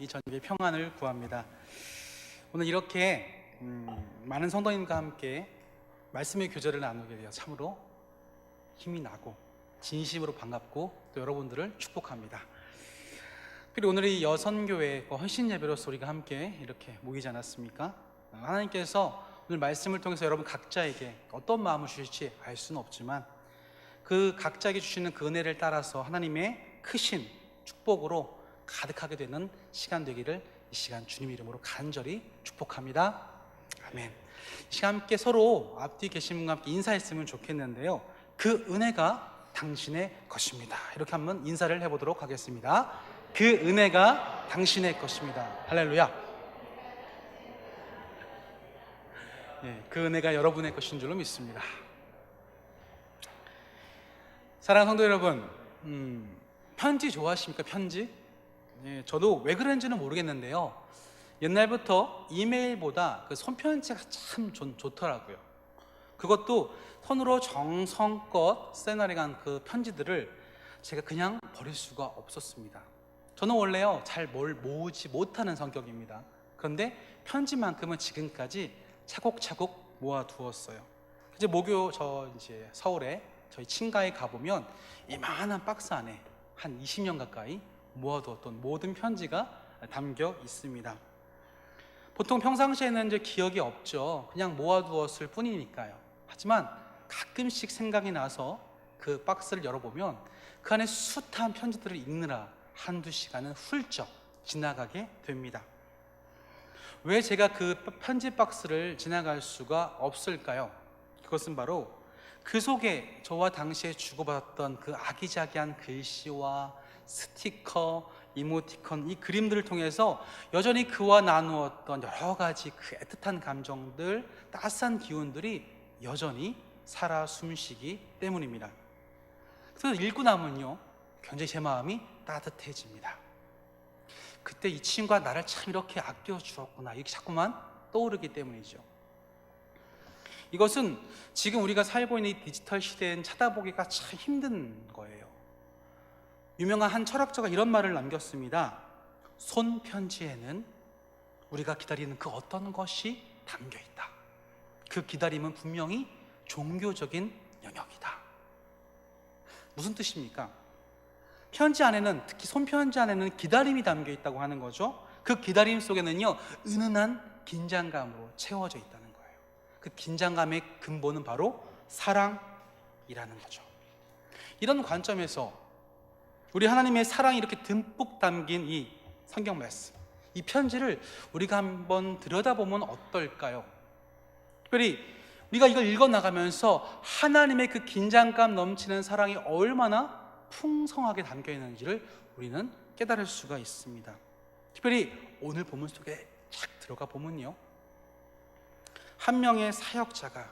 이 저녁에 평안을 구합니다. 오늘 이렇게 많은 성도님과 함께 말씀의 교제를 나누게 되어 참으로 힘이 나고 진심으로 반갑고 또 여러분들을 축복합니다. 그리고 오늘 이 여선교회 헌신 예배로서 우리가 함께 이렇게 모이지 않았습니까? 하나님께서 오늘 말씀을 통해서 여러분 각자에게 어떤 마음을 주실지 알 수는 없지만 그 각자에게 주시는 그 은혜를 따라서 하나님의 크신 축복으로 가득하게 되는 시간 되기를 이 시간 주님 이름으로 간절히 축복합니다. 아멘. 이 시간 함께 서로 앞뒤 계신 분과 함께 인사했으면 좋겠는데요, 그 은혜가 당신의 것입니다. 이렇게 한번 인사를 해보도록 하겠습니다. 그 은혜가 당신의 것입니다. 할렐루야. 그 은혜가 여러분의 것인 줄로 믿습니다. 사랑하는 성도 여러분, 편지 좋아하십니까? 편지? 저도 왜 그런지는 모르겠는데요, 옛날부터 이메일보다 그 손편지가 참 좋더라고요. 그것도 손으로 정성껏 써나간 그 편지들을 제가 그냥 버릴 수가 없었습니다. 저는 원래요 잘 뭘 모으지 못하는 성격입니다. 그런데 편지만큼은 지금까지 차곡차곡 모아두었어요. 이제 이제 서울에 저희 친가에 가보면 이만한 박스 안에 한 20년 가까이 모아두었던 모든 편지가 담겨 있습니다. 보통 평상시에는 이제 기억이 없죠. 그냥 모아두었을 뿐이니까요. 하지만 가끔씩 생각이 나서 그 박스를 열어보면 그 안에 숱한 편지들을 읽느라 한두 시간은 훌쩍 지나가게 됩니다. 왜 제가 그 편지 박스를 지나갈 수가 없을까요? 그것은 바로 그 속에 저와 당시에 주고받았던 그 아기자기한 글씨와 스티커, 이모티콘, 이 그림들을 통해서 여전히 그와 나누었던 여러 가지 그 애틋한 감정들, 따스한 기운들이 여전히 살아 숨쉬기 때문입니다. 그래서 읽고 나면요 굉장히 제 마음이 따뜻해집니다. 그때 이 친구가 나를 참 이렇게 아껴주었구나, 이렇게 자꾸만 떠오르기 때문이죠. 이것은 지금 우리가 살고 있는 이 디지털 시대엔 찾아보기가 참 힘든 거예요. 유명한 한 철학자가 이런 말을 남겼습니다. 손편지에는 우리가 기다리는 그 어떤 것이 담겨 있다. 그 기다림은 분명히 종교적인 영역이다. 무슨 뜻입니까? 편지 안에는, 특히 손편지 안에는 기다림이 담겨 있다고 하는 거죠. 그 기다림 속에는요 은은한 긴장감으로 채워져 있다는 거예요. 그 긴장감의 근본은 바로 사랑이라는 거죠. 이런 관점에서 우리 하나님의 사랑이 이렇게 듬뿍 담긴 이 성경 말씀, 이 편지를 우리가 한번 들여다보면 어떨까요? 특별히 우리가 이걸 읽어나가면서 하나님의 그 긴장감 넘치는 사랑이 얼마나 풍성하게 담겨 있는지를 우리는 깨달을 수가 있습니다. 특별히 오늘 본문 속에 쫙 들어가 보면요, 한 명의 사역자가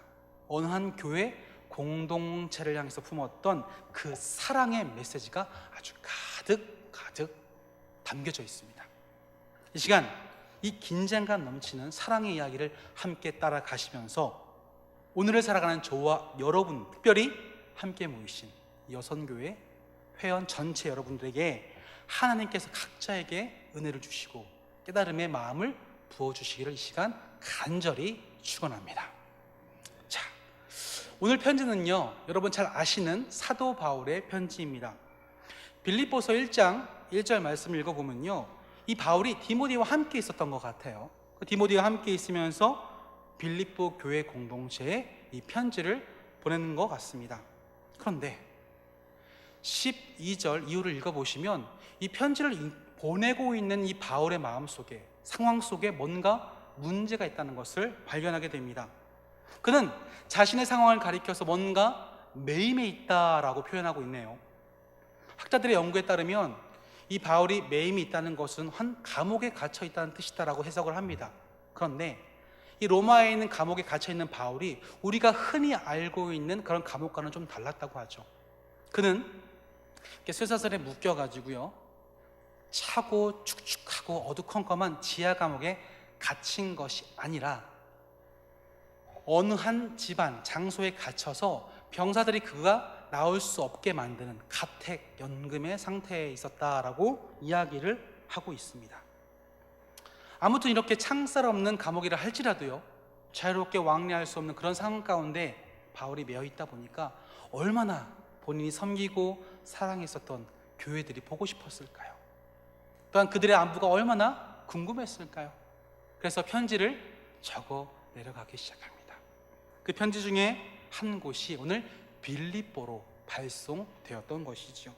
어느 한 교회 공동체를 향해서 품었던 그 사랑의 메시지가 아주 가득 담겨져 있습니다. 이 시간 이 긴장감 넘치는 사랑의 이야기를 함께 따라가시면서 오늘을 살아가는 저와 여러분, 특별히 함께 모이신 여선교회 회원 전체 여러분들에게 하나님께서 각자에게 은혜를 주시고 깨달음의 마음을 부어주시기를 이 시간 간절히 축원합니다. 자, 오늘 편지는요 여러분 잘 아시는 사도 바울의 편지입니다. 빌립보서 1장 1절 말씀을 읽어보면요, 이 바울이 디모데와 함께 있었던 것 같아요. 디모데와 함께 있으면서 빌립보 교회 공동체에 이 편지를 보내는 것 같습니다. 그런데 12절 이후를 읽어보시면 이 편지를 보내고 있는 이 바울의 마음 속에, 상황 속에 뭔가 문제가 있다는 것을 발견하게 됩니다. 그는 자신의 상황을 가리켜서 뭔가 매임에 있다라고 표현하고 있네요. 학자들의 연구에 따르면 이 바울이 매임이 있다는 것은 한 감옥에 갇혀 있다는 뜻이다라고 해석을 합니다. 그런데 이 로마에 있는 감옥에 갇혀 있는 바울이 우리가 흔히 알고 있는 그런 감옥과는 좀 달랐다고 하죠. 그는 쇠사슬에 묶여가지고요 차고 축축하고 어두컴컴한 지하 감옥에 갇힌 것이 아니라 어느 한 집안 장소에 갇혀서 병사들이 그가 나올 수 없게 만드는 가택 연금의 상태에 있었다라고 이야기를 하고 있습니다. 아무튼 이렇게 창살 없는 감옥이라 할지라도요, 자유롭게 왕래할 수 없는 그런 상황 가운데 바울이 매여 있다 보니까 얼마나 본인이 섬기고 사랑했었던 교회들이 보고 싶었을까요? 또한 그들의 안부가 얼마나 궁금했을까요? 그래서 편지를 적어 내려가기 시작합니다. 그 편지 중에 한 곳이 오늘 빌립보로 발송되었던 것이죠.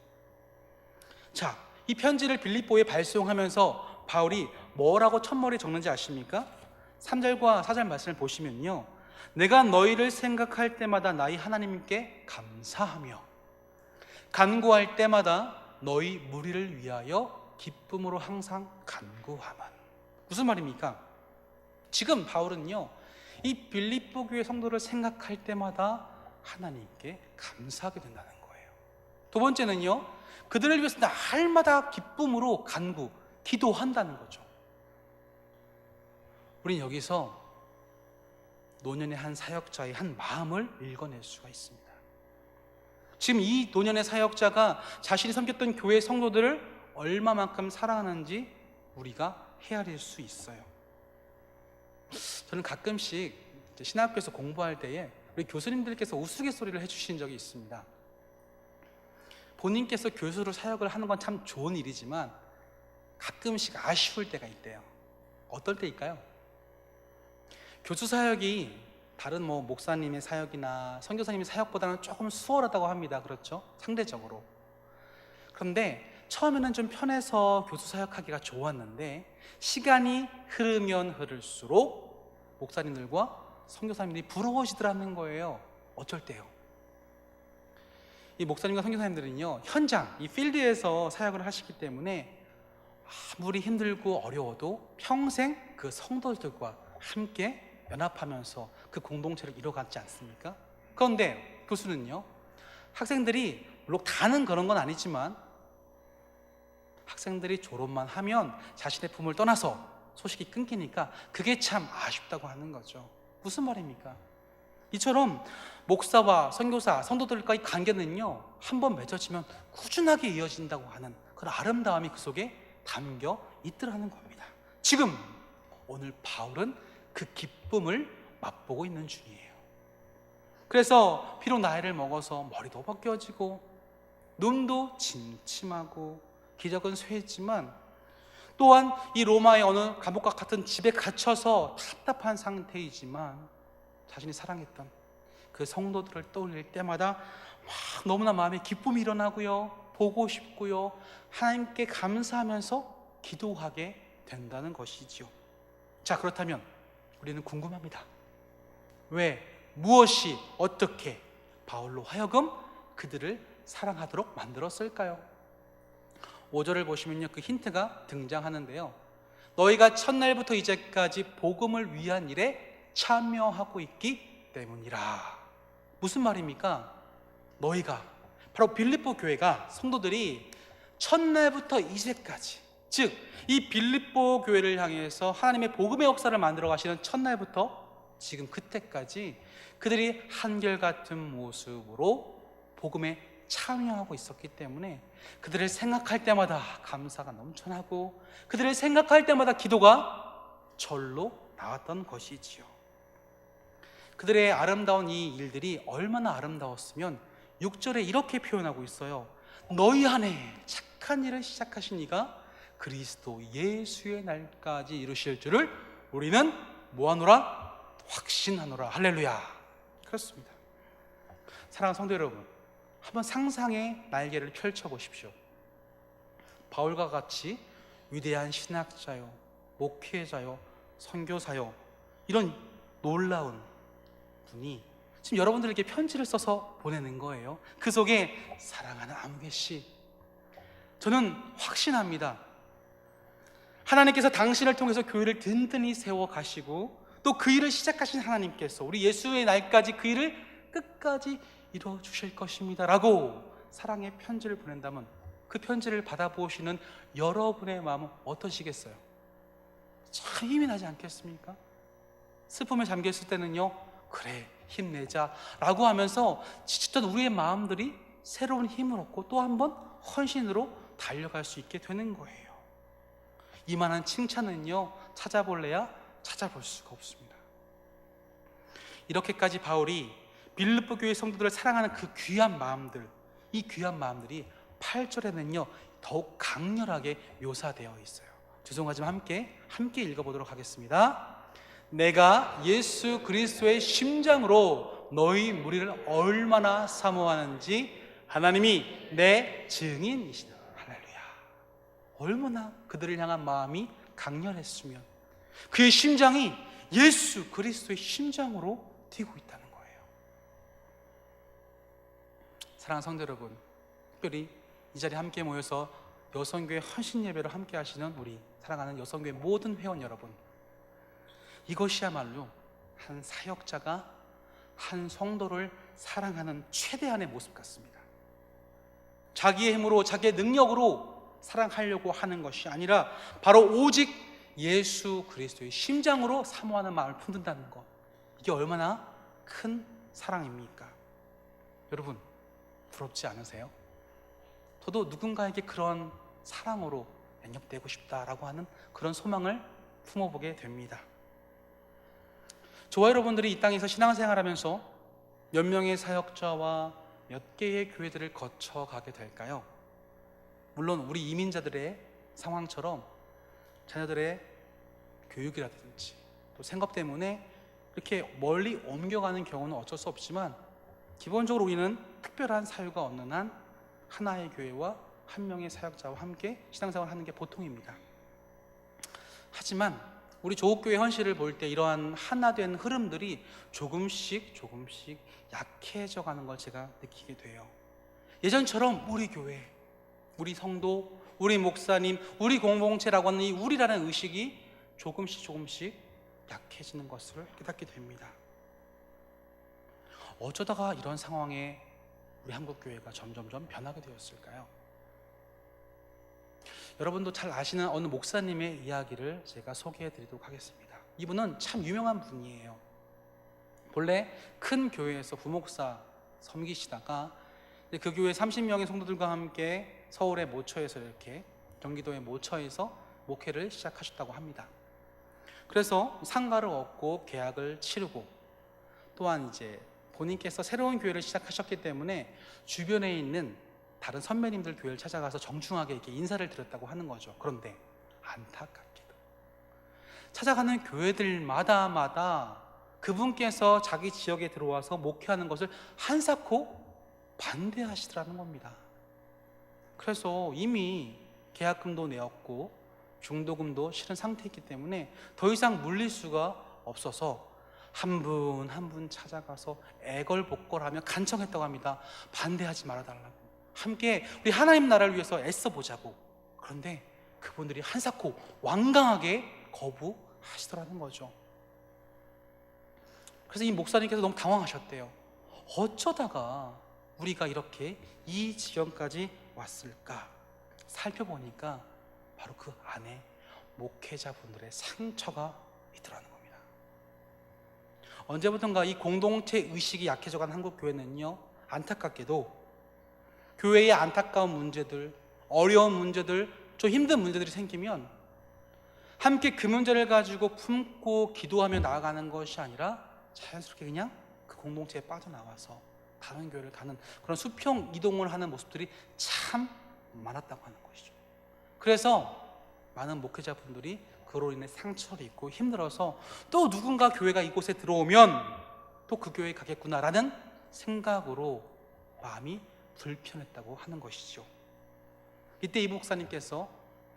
자, 이 편지를 빌립보에 발송하면서 바울이 뭐라고 첫머리에 적는지 아십니까? 3절과 4절 말씀을 보시면요, 내가 너희를 생각할 때마다 나의 하나님께 감사하며 간구할 때마다 너희 무리를 위하여 기쁨으로 항상 간구하만. 무슨 말입니까? 지금 바울은요, 이 빌립보 교회 성도를 생각할 때마다 하나님께 감사하게 된다는 거예요. 두 번째는요, 그들을 위해서 날마다 기쁨으로 간구, 기도한다는 거죠. 우린 여기서 노년의 한 사역자의 한 마음을 읽어낼 수가 있습니다. 지금 이 노년의 사역자가 자신이 섬겼던 교회 성도들을 얼마만큼 사랑하는지 우리가 헤아릴 수 있어요. 저는 가끔씩 신학교에서 공부할 때에 우리 교수님들께서 우스갯소리를 해주신 적이 있습니다. 본인께서 교수로 사역을 하는 건 참 좋은 일이지만 가끔씩 아쉬울 때가 있대요. 어떨 때일까요? 교수 사역이 다른 목사님의 사역이나 선교사님의 사역보다는 조금 수월하다고 합니다. 그렇죠? 상대적으로. 그런데 처음에는 좀 편해서 교수 사역하기가 좋았는데 시간이 흐르면 흐를수록 목사님들과 선교사님들이 부러워지더라는 거예요. 어쩔 때요? 이 목사님과 선교사님들은요, 현장, 이 필드에서 사역을 하시기 때문에 아무리 힘들고 어려워도 평생 그 성도들과 함께 연합하면서 그 공동체를 이뤄갔지 않습니까? 그런데 교수는요, 학생들이 물론 다는 그런 건 아니지만 학생들이 졸업만 하면 자신의 품을 떠나서 소식이 끊기니까 그게 참 아쉽다고 하는 거죠. 무슨 말입니까? 이처럼 목사와 선교사, 성도들과의 관계는요, 한번 맺어지면 꾸준하게 이어진다고 하는 그런 아름다움이 그 속에 담겨 있더라는 겁니다. 지금 오늘 바울은 그 기쁨을 맛보고 있는 중이에요. 그래서 비록 나이를 먹어서 머리도 벗겨지고 눈도 침침하고 기력은 쇠했지만 또한 이 로마의 어느 감옥과 같은 집에 갇혀서 답답한 상태이지만 자신이 사랑했던 그 성도들을 떠올릴 때마다 너무나 마음에 기쁨이 일어나고요, 보고 싶고요, 하나님께 감사하면서 기도하게 된다는 것이지요. 자, 그렇다면 우리는 궁금합니다. 왜, 무엇이, 어떻게 바울로 하여금 그들을 사랑하도록 만들었을까요? 5절을 보시면요, 그 힌트가 등장하는데요, 너희가 첫날부터 이제까지 복음을 위한 일에 참여하고 있기 때문이라. 무슨 말입니까? 너희가, 바로 빌립보 교회가, 성도들이 첫날부터 이제까지, 즉 이 빌립보 교회를 향해서 하나님의 복음의 역사를 만들어 가시는 첫날부터 지금 그때까지 그들이 한결같은 모습으로 복음에 참여하고 있었기 때문에 그들을 생각할 때마다 감사가 넘쳐나고 그들을 생각할 때마다 기도가 절로 나왔던 것이지요. 그들의 아름다운 이 일들이 얼마나 아름다웠으면 6절에 이렇게 표현하고 있어요. 너희 안에 착한 일을 시작하신 이가 그리스도 예수의 날까지 이루실 줄을 우리는 뭐하노라? 확신하노라. 할렐루야. 그렇습니다. 사랑하는 성도 여러분, 한번 상상의 날개를 펼쳐보십시오. 바울과 같이 위대한 신학자요, 목회자요, 선교사요, 이런 놀라운 분이 지금 여러분들에게 편지를 써서 보내는 거예요. 그 속에 사랑하는 아무개씨, 저는 확신합니다. 하나님께서 당신을 통해서 교회를 든든히 세워 가시고 또 그 일을 시작하신 하나님께서 우리 예수의 날까지 그 일을 끝까지 이루어 주실 것입니다 라고 사랑의 편지를 보낸다면 그 편지를 받아보시는 여러분의 마음은 어떠시겠어요? 참 힘이 나지 않겠습니까? 슬픔에 잠겼을 때는요, 그래 힘내자 라고 하면서 지쳤던 우리의 마음들이 새로운 힘을 얻고 또 한 번 헌신으로 달려갈 수 있게 되는 거예요. 이만한 칭찬은요, 찾아볼래야 찾아볼 수가 없습니다. 이렇게까지 바울이 빌립보 교회 성도들을 사랑하는 그 귀한 마음들, 이 귀한 마음들이 8절에는요 더욱 강렬하게 묘사되어 있어요. 죄송하지만 함께 읽어보도록 하겠습니다. 내가 예수 그리스도의 심장으로 너희 무리를 얼마나 사모하는지 하나님이 내 증인이시다. 할렐루야. 얼마나 그들을 향한 마음이 강렬했으면 그의 심장이 예수 그리스도의 심장으로 뛰고 있다는 거예요. 사랑하는 성도 여러분, 특별히 이 자리에 함께 모여서 여성교회 헌신 예배를 함께 하시는 우리 사랑하는 여성교회 모든 회원 여러분, 이것이야말로 한 사역자가 한 성도를 사랑하는 최대한의 모습 같습니다. 자기의 힘으로, 자기의 능력으로 사랑하려고 하는 것이 아니라 바로 오직 예수 그리스도의 심장으로 사모하는 마음을 품는다는 것, 이게 얼마나 큰 사랑입니까? 여러분, 부럽지 않으세요? 저도 누군가에게 그런 사랑으로 영접되고 싶다라고 하는 그런 소망을 품어보게 됩니다. 저와 여러분들이 이 땅에서 신앙생활하면서 몇 명의 사역자와 몇 개의 교회들을 거쳐가게 될까요? 물론 우리 이민자들의 상황처럼 자녀들의 교육이라든지 또 생업 때문에 이렇게 멀리 옮겨가는 경우는 어쩔 수 없지만, 기본적으로 우리는 특별한 사유가 없는 한 하나의 교회와 한 명의 사역자와 함께 신앙생활을 하는 게 보통입니다. 하지만 우리 조국교회 헌실을 볼 때 이러한 하나된 흐름들이 조금씩 약해져 가는 걸 제가 느끼게 돼요. 예전처럼 우리 교회, 우리 성도, 우리 목사님, 우리 공동체라고 하는 이 우리라는 의식이 조금씩 약해지는 것을 깨닫게 됩니다. 어쩌다가 이런 상황에 우리 한국교회가 점점점 변하게 되었을까요? 여러분도 잘 아시는 어느 목사님의 이야기를 제가 소개해 드리도록 하겠습니다. 이분은 참 유명한 분이에요. 본래 큰 교회에서 부목사 섬기시다가 그 교회 30명의 성도들과 함께 서울의 모처에서, 이렇게 경기도의 모처에서 목회를 시작하셨다고 합니다. 그래서 상가를 얻고 계약을 치르고, 또한 이제 본인께서 새로운 교회를 시작하셨기 때문에 주변에 있는 다른 선배님들 교회를 찾아가서 정중하게 이렇게 인사를 드렸다고 하는 거죠. 그런데 안타깝게도 찾아가는 교회들마다 그분께서 자기 지역에 들어와서 목회하는 것을 한사코 반대하시더라는 겁니다. 그래서 이미 계약금도 내었고 중도금도 실은 상태이기 때문에 더 이상 물릴 수가 없어서 한 분 한 분 찾아가서 애걸복걸하며 간청했다고 합니다. 반대하지 말아달라고, 함께 우리 하나님 나라를 위해서 애써보자고. 그런데 그분들이 한사코 완강하게 거부하시더라는 거죠. 그래서 이 목사님께서 너무 당황하셨대요. 어쩌다가 우리가 이렇게 이 지경까지 왔을까? 살펴보니까 바로 그 안에 목회자분들의 상처가 있더라는 겁니다. 언제부턴가 이 공동체 의식이 약해져간 한국교회는요, 안타깝게도 교회의 안타까운 문제들, 어려운 문제들, 좀 힘든 문제들이 생기면 함께 그 문제를 가지고 품고 기도하며 나아가는 것이 아니라 자연스럽게 그냥 그 공동체에 빠져나와서 다른 교회를 가는 그런 수평 이동을 하는 모습들이 참 많았다고 하는 것이죠. 그래서 많은 목회자분들이 그로 인해 상처를 입고 힘들어서 또 누군가 교회가 이곳에 들어오면 또 그 교회에 가겠구나라는 생각으로 마음이 불편했다고 하는 것이죠. 이때 이 목사님께서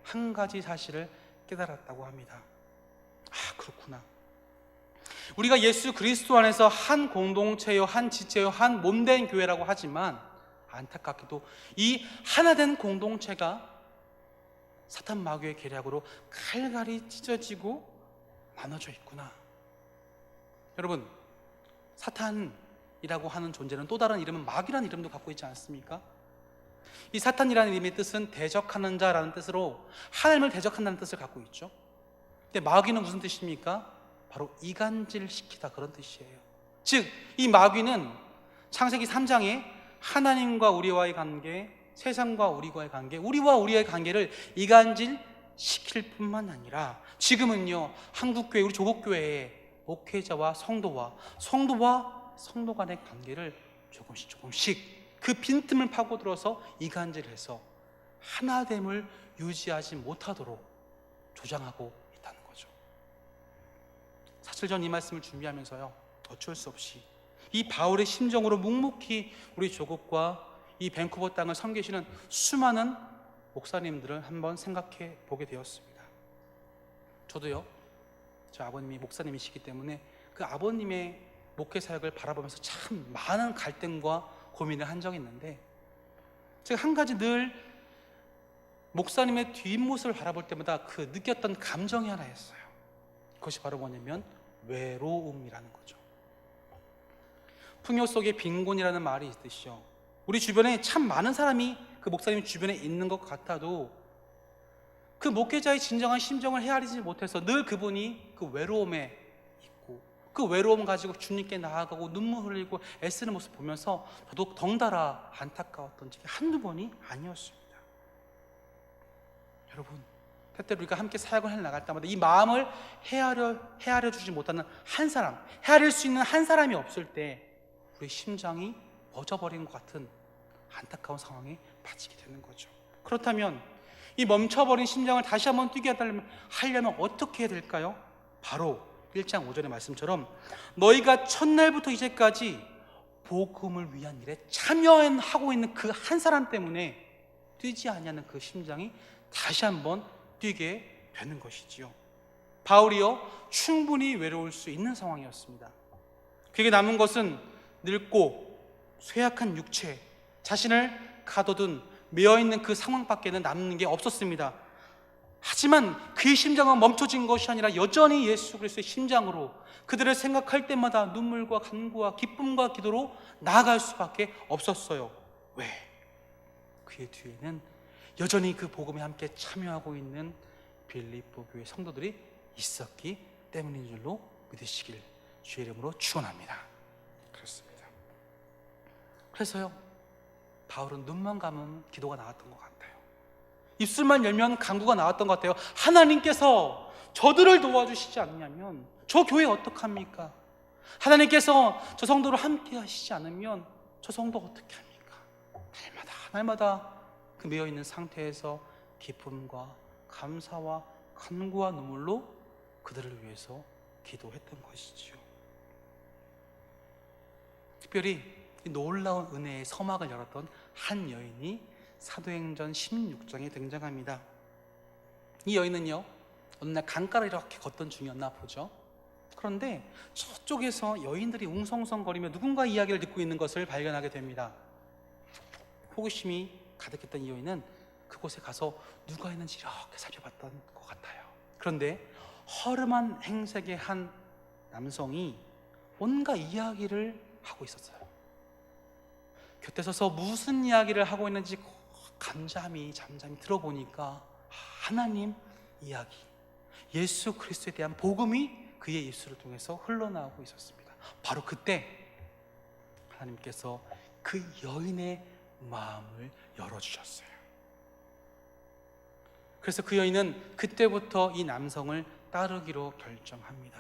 한 가지 사실을 깨달았다고 합니다. 아, 그렇구나. 우리가 예수 그리스도 안에서 한 공동체요, 한 지체요, 한 몸된 교회라고 하지만 안타깝게도 이 하나된 공동체가 사탄 마귀의 계략으로 칼갈이 찢어지고 나눠져 있구나. 여러분, 사탄이라고 하는 존재는 또 다른 이름은 마귀라는 이름도 갖고 있지 않습니까? 이 사탄이라는 이름의 뜻은 대적하는 자라는 뜻으로 하나님을 대적한다는 뜻을 갖고 있죠. 근데 마귀는 무슨 뜻입니까? 바로 이간질시키다, 그런 뜻이에요. 즉, 이 마귀는 창세기 3장에 하나님과 우리와의 관계, 세상과 우리와의 관계, 우리와 우리의 관계를 이간질 시킬 뿐만 아니라 지금은요, 한국교회, 우리 조국교회의 목회자와 성도 간의 관계를 조금씩 그 빈틈을 파고들어서 이간질해서 하나됨을 유지하지 못하도록 조장하고 있다는 거죠. 사실 전 이 말씀을 준비하면서요, 어쩔 수 없이 이 바울의 심정으로 묵묵히 우리 조국과 이 밴쿠버 땅을 섬기시는 수많은 목사님들을 한번 생각해 보게 되었습니다. 저도요, 저 아버님이 목사님이시기 때문에 그 아버님의 목회 사역을 바라보면서 참 많은 갈등과 고민을 한 적이 있는데, 제가 한 가지 늘 목사님의 뒷모습을 바라볼 때마다 그 느꼈던 감정이 하나 있어요. 그것이 바로 뭐냐면 외로움이라는 거죠. 풍요 속에 빈곤이라는 말이 있듯이요, 우리 주변에 참 많은 사람이 그 목사님 주변에 있는 것 같아도 그 목회자의 진정한 심정을 헤아리지 못해서 늘 그분이 그 외로움에 있고, 그 외로움 가지고 주님께 나아가고 눈물 흘리고 애쓰는 모습 보면서 저도 덩달아 안타까웠던 적이 한두 번이 아니었습니다. 여러분, 때때로 우리가 함께 사역을 해나갈 때마다 이 마음을 헤아려 주지 못하는 한 사람, 헤아릴 수 있는 한 사람이 없을 때 우리 심장이 멎어버린 것 같은 안타까운 상황에 빠지게 되는 거죠. 그렇다면 이 멈춰버린 심장을 다시 한번 뛰게 하려면 어떻게 해야 될까요? 바로 1장 5절의 말씀처럼 너희가 첫날부터 이제까지 복음을 위한 일에 참여하고 있는 그 한 사람 때문에 뛰지 아니하는 그 심장이 다시 한번 뛰게 되는 것이지요. 바울이요, 충분히 외로울 수 있는 상황이었습니다. 그에게 남은 것은 늙고 쇠약한 육체, 자신을 가둬둔 매어있는 그 상황밖에는 남는 게 없었습니다. 하지만 그의 심장은 멈춰진 것이 아니라 여전히 예수 그리스도의 심장으로 그들을 생각할 때마다 눈물과 간구와 기쁨과 기도로 나아갈 수밖에 없었어요. 왜? 그의 뒤에는 여전히 그 복음에 함께 참여하고 있는 빌립보 교회 성도들이 있었기 때문인 줄로 믿으시길 주의 이름으로 축원합니다. 그렇습니다. 그래서요, 바울은 눈만 감으면 기도가 나왔던 것 같아요. 입술만 열면 간구가 나왔던 것 같아요. 하나님께서 저들을 도와주시지 않냐면 저 교회 어떡합니까? 하나님께서 저 성도를 함께 하시지 않으면 저 성도 어떻게 합니까? 날마다 그 매여있는 상태에서 기쁨과 감사와 간구와 눈물로 그들을 위해서 기도했던 것이지요. 특별히 이 놀라운 은혜의 서막을 열었던 한 여인이 사도행전 16장에 등장합니다. 이 여인은요, 어느 날 강가를 이렇게 걷던 중이었나 보죠. 그런데 저쪽에서 여인들이 웅성웅성거리며 누군가 이야기를 듣고 있는 것을 발견하게 됩니다. 호기심이 가득했던 이 여인은 그곳에 가서 누가 있는지 이렇게 살펴봤던 것 같아요. 그런데 허름한 행색의 한 남성이 뭔가 이야기를 하고 있었어요. 곁에 서서 무슨 이야기를 하고 있는지 잠잠히 들어보니까 하나님 이야기, 예수 그리스도에 대한 복음이 그의 입술을 통해서 흘러나오고 있었습니다. 바로 그때 하나님께서 그 여인의 마음을 열어주셨어요. 그래서 그 여인은 그때부터 이 남성을 따르기로 결정합니다.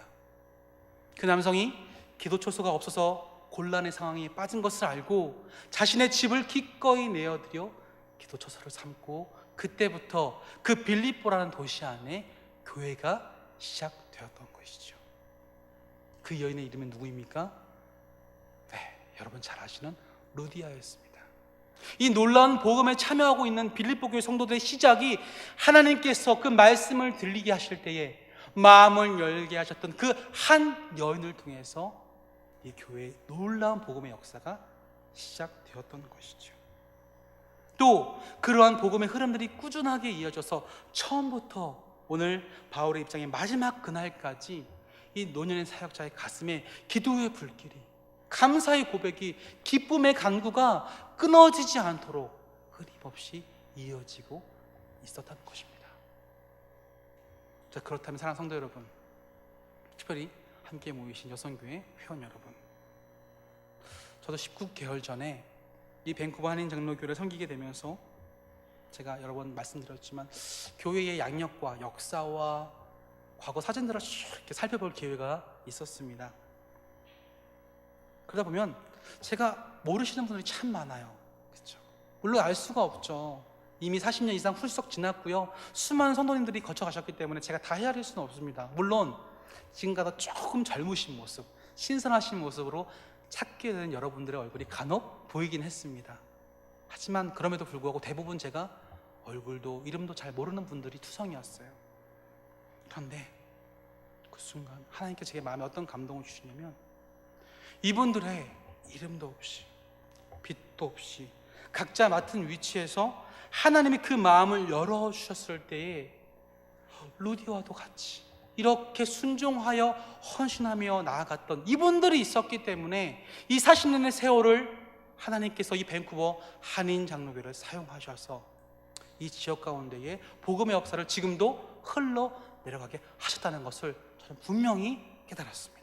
그 남성이 기도처소가 없어서 곤란의 상황에 빠진 것을 알고 자신의 집을 기꺼이 내어드려 기도처소를 삼고 그때부터 그 빌립보라는 도시 안에 교회가 시작되었던 것이죠. 그 여인의 이름은 누구입니까? 네, 여러분 잘 아시는 루디아였습니다. 이 놀라운 복음에 참여하고 있는 빌립보 교회 성도들의 시작이 하나님께서 그 말씀을 들리게 하실 때에 마음을 열게 하셨던 그 한 여인을 통해서 이 교회의 놀라운 복음의 역사가 시작되었던 것이죠. 또 그러한 복음의 흐름들이 꾸준하게 이어져서 처음부터 오늘 바울의 입장의 마지막 그날까지 이 노년의 사역자의 가슴에 기도의 불길이, 감사의 고백이, 기쁨의 간구가 끊어지지 않도록 끊임없이 이어지고 있었던 것입니다. 자, 그렇다면 사랑하는 성도 여러분, 특별히 함께 모이신 여성교회 회원 여러분, 저도 19개월 전에 이 밴쿠버 한인 장로교를 섬기게 되면서 제가 여러 번 말씀드렸지만 교회의 양력과 역사와 과거 사진들을 쭉 이렇게 살펴볼 기회가 있었습니다. 그러다 보면 제가 모르시는 분들이 참 많아요. 그렇죠? 물론 알 수가 없죠. 이미 40년 이상 훌쩍 지났고요. 수많은 성도님들이 거쳐가셨기 때문에 제가 다 헤아릴 수는 없습니다. 물론 지금보다 조금 젊으신 모습, 신선하신 모습으로 찾게 되는 여러분들의 얼굴이 간혹 보이긴 했습니다. 하지만 그럼에도 불구하고 대부분 제가 얼굴도 이름도 잘 모르는 분들이 투성이었어요. 그런데 그 순간 하나님께 제게 마음에 어떤 감동을 주시냐면, 이분들의 이름도 없이 빛도 없이 각자 맡은 위치에서 하나님이 그 마음을 열어주셨을 때에 루디와도 같이 이렇게 순종하여 헌신하며 나아갔던 이분들이 있었기 때문에 이 40년의 세월을 하나님께서 이 밴쿠버 한인 장로교를 사용하셔서 이 지역 가운데에 복음의 역사를 지금도 흘러내려가게 하셨다는 것을 저는 분명히 깨달았습니다.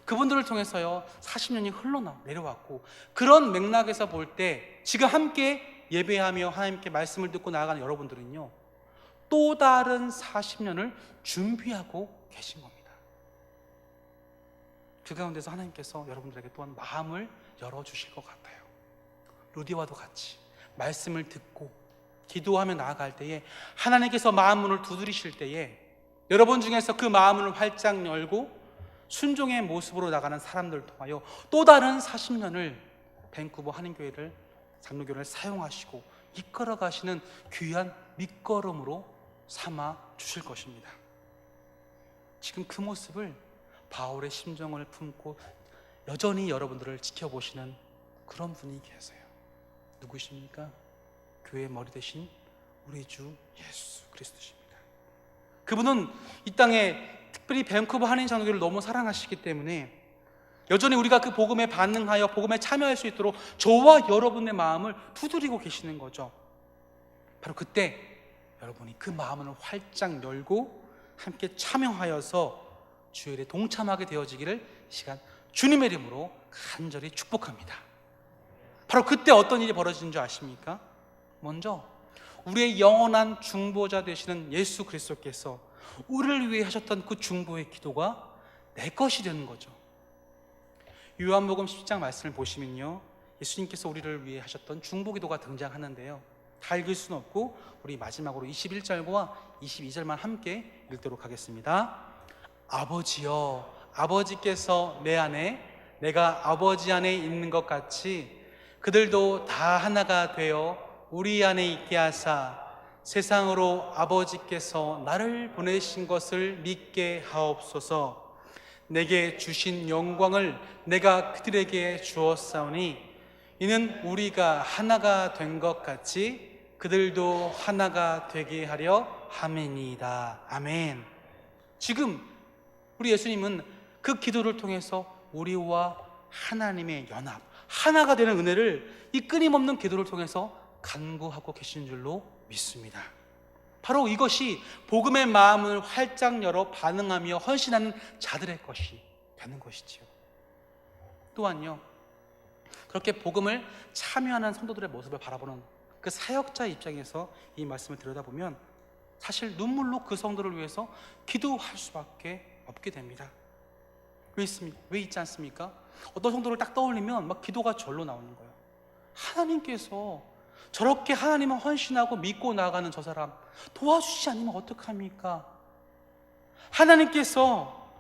그분들을 통해서요 40년이 흘러내려왔고, 그런 맥락에서 볼 때 지금 함께 예배하며 하나님께 말씀을 듣고 나아가는 여러분들은요 또 다른 40년을 준비하고 계신 겁니다. 그 가운데서 하나님께서 여러분들에게 또한 마음을 열어주실 것 같아요. 루디와도 같이 말씀을 듣고 기도하며 나아갈 때에 하나님께서 마음 문을 두드리실 때에 여러분 중에서 그 마음을 활짝 열고 순종의 모습으로 나가는 사람들을 통하여 또 다른 40년을 밴쿠버 한인교회를, 장로교를 사용하시고 이끌어 가시는 귀한 밑거름으로 삼아 주실 것입니다. 지금 그 모습을 바울의 심정을 품고 여전히 여러분들을 지켜보시는 그런 분이 계세요. 누구십니까? 교회의 머리 대신 우리 주 예수 그리스도십니다. 그분은 이 땅에 특별히 밴쿠버 한인 장로교를 너무 사랑하시기 때문에 여전히 우리가 그 복음에 반응하여 복음에 참여할 수 있도록 저와 여러분의 마음을 두드리고 계시는 거죠. 바로 그때 여러분이 그 마음을 활짝 열고 함께 참여하여서 주일에 동참하게 되어지기를 이 시간 주님의 이름으로 간절히 축복합니다. 바로 그때 어떤 일이 벌어지는 줄 아십니까? 먼저 우리의 영원한 중보자 되시는 예수 그리스도께서 우리를 위해 하셨던 그 중보의 기도가 내 것이 되는 거죠. 요한복음 10장 말씀을 보시면요 예수님께서 우리를 위해 하셨던 중보 기도가 등장하는데요, 다 읽을 수는 없고 우리 마지막으로 21절과 22절만 함께 읽도록 하겠습니다. 아버지여, 아버지께서 내 안에 내가 아버지 안에 있는 것 같이 그들도 다 하나가 되어 우리 안에 있게 하사 세상으로 아버지께서 나를 보내신 것을 믿게 하옵소서. 내게 주신 영광을 내가 그들에게 주었사오니 이는 우리가 하나가 된 것 같이 그들도 하나가 되게 하려 함이니이다. 아멘. 지금 우리 예수님은 그 기도를 통해서 우리와 하나님의 연합, 하나가 되는 은혜를 이 끊임없는 기도를 통해서 간구하고 계신 줄로 믿습니다. 바로 이것이 복음의 마음을 활짝 열어 반응하며 헌신하는 자들의 것이 되는 것이지요. 또한요 그렇게 복음을 참여하는 성도들의 모습을 바라보는 그 사역자 입장에서 이 말씀을 들여다보면 사실 눈물로 그 성도를 위해서 기도할 수밖에 없게 됩니다. 왜 있지 않습니까? 어떤 성도를 딱 떠올리면 막 기도가 절로 나오는 거예요. 하나님께서 저렇게 하나님을 헌신하고 믿고 나아가는 저 사람 도와주시지 않으면 어떡합니까? 하나님께서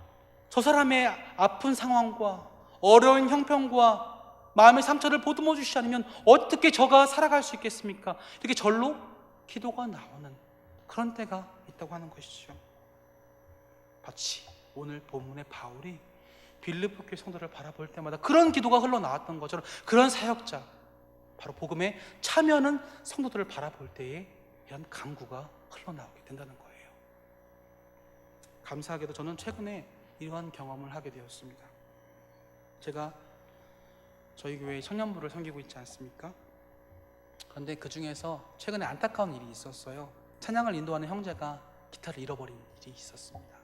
저 사람의 아픈 상황과 어려운 형편과 마음의 상처를 보듬어 주시지 않으면 어떻게 저가 살아갈 수 있겠습니까? 이렇게 절로 기도가 나오는 그런 때가 있다고 하는 것이죠. 마치 오늘 본문의 바울이 빌립보 교회 성도를 바라볼 때마다 그런 기도가 흘러나왔던 것처럼 그런 사역자, 바로 복음에 참여하는 성도들을 바라볼 때에 이런 간구가 흘러나오게 된다는 거예요. 감사하게도 저는 최근에 이러한 경험을 하게 되었습니다. 제가 저희 교회 청년부를 섬기고 있지 않습니까? 그런데 그 중에서 최근에 안타까운 일이 있었어요. 찬양을 인도하는 형제가 기타를 잃어버린 일이 있었습니다.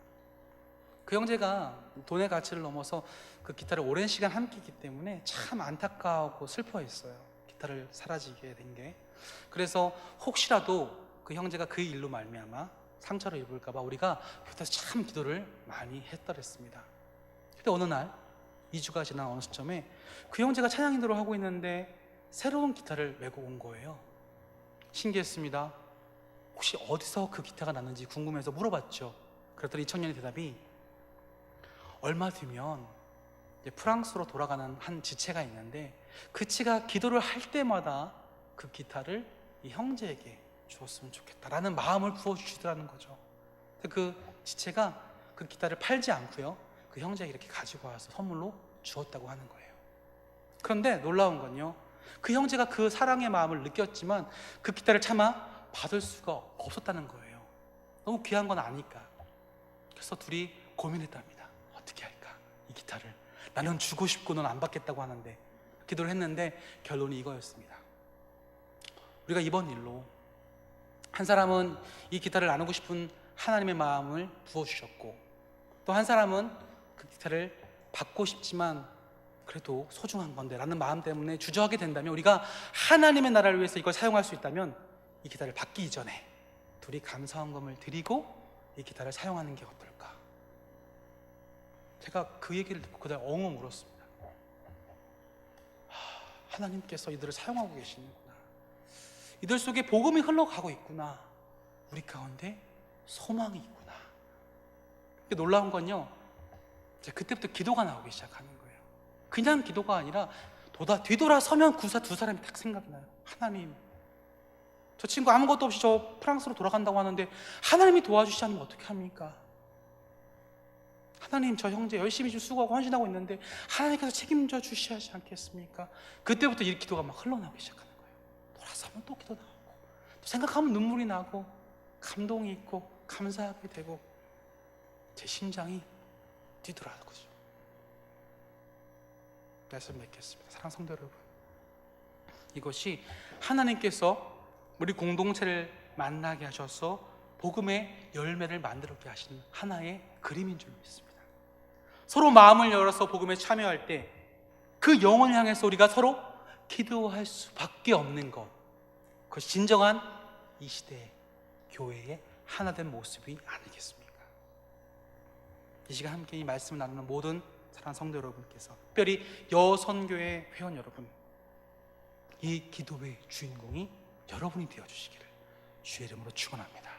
그 형제가 돈의 가치를 넘어서 그 기타를 오랜 시간 함께 했기 때문에 참 안타까웠고 슬퍼했어요. 기타를 사라지게 된 게. 그래서 혹시라도 그 형제가 그 일로 말미암아 상처를 입을까 봐 우리가 곁에서 참 기도를 많이 했더랬습니다. 근데 어느 날 2주가 지난 어느 시점에 그 형제가 찬양 인도를 하고 있는데 새로운 기타를 메고 온 거예요. 신기했습니다. 혹시 어디서 그 기타가 났는지 궁금해서 물어봤죠. 그랬더니 이 청년의 대답이, 얼마 뒤면 프랑스로 돌아가는 한 지체가 있는데 그 지체가 기도를 할 때마다 그 기타를 이 형제에게 주었으면 좋겠다라는 마음을 부어주시더라는 거죠. 그 지체가 그 기타를 팔지 않고요, 그 형제에게 이렇게 가지고 와서 선물로 주었다고 하는 거예요. 그런데 놀라운 건요, 그 형제가 그 사랑의 마음을 느꼈지만 그 기타를 차마 받을 수가 없었다는 거예요. 너무 귀한 건 아니까. 그래서 둘이 고민했답니다. 어떻게 할까? 이 기타를 나는 주고 싶고 넌 안 받겠다고 하는데. 기도를 했는데 결론이 이거였습니다. 우리가 이번 일로 한 사람은 이 기타를 나누고 싶은 하나님의 마음을 부어주셨고, 또 한 사람은 그 기타를 받고 싶지만 그래도 소중한 건데 라는 마음 때문에 주저하게 된다면, 우리가 하나님의 나라를 위해서 이걸 사용할 수 있다면 이 기타를 받기 이전에 둘이 감사헌금을 드리고 이 기타를 사용하는 게 어떨까? 제가 그 얘기를 듣고 그날 엉엉 울었습니다. 하나님께서 이들을 사용하고 계시는구나. 이들 속에 복음이 흘러가고 있구나. 우리 가운데 소망이 있구나. 놀라운 건요, 이제 그때부터 기도가 나오기 시작하는 거예요. 그냥 기도가 아니라 뒤돌아서면 두 사람이 딱 생각이 나요. 하나님, 저 친구 아무것도 없이 저 프랑스로 돌아간다고 하는데 하나님이 도와주시지 않으면 어떻게 합니까? 하나님, 저 형제 열심히 좀 수고하고 헌신하고 있는데 하나님께서 책임져 주셔야지 않겠습니까? 그때부터 이 기도가 막 흘러나오기 시작하는 거예요. 돌아서면 또 기도 나오고, 또 생각하면 눈물이 나고 감동이 있고 감사하게 되고 제 심장이 뛰더라는 거죠. 말씀 맺겠습니다. 사랑하는 성도 여러분, 이것이 하나님께서 우리 공동체를 만나게 하셔서 복음의 열매를 만들게 하시는 하나의 그림인 줄 믿습니다. 서로 마음을 열어서 복음에 참여할 때 그 영혼을 향해서 우리가 서로 기도할 수밖에 없는 것, 그것이 진정한 이 시대의 교회의 하나된 모습이 아니겠습니까? 이 시간 함께 이 말씀을 나누는 모든 사랑하는 성도 여러분께서, 특별히 여선교회 회원 여러분, 이 기도의 주인공이 여러분이 되어주시기를 주의 이름으로 축원합니다.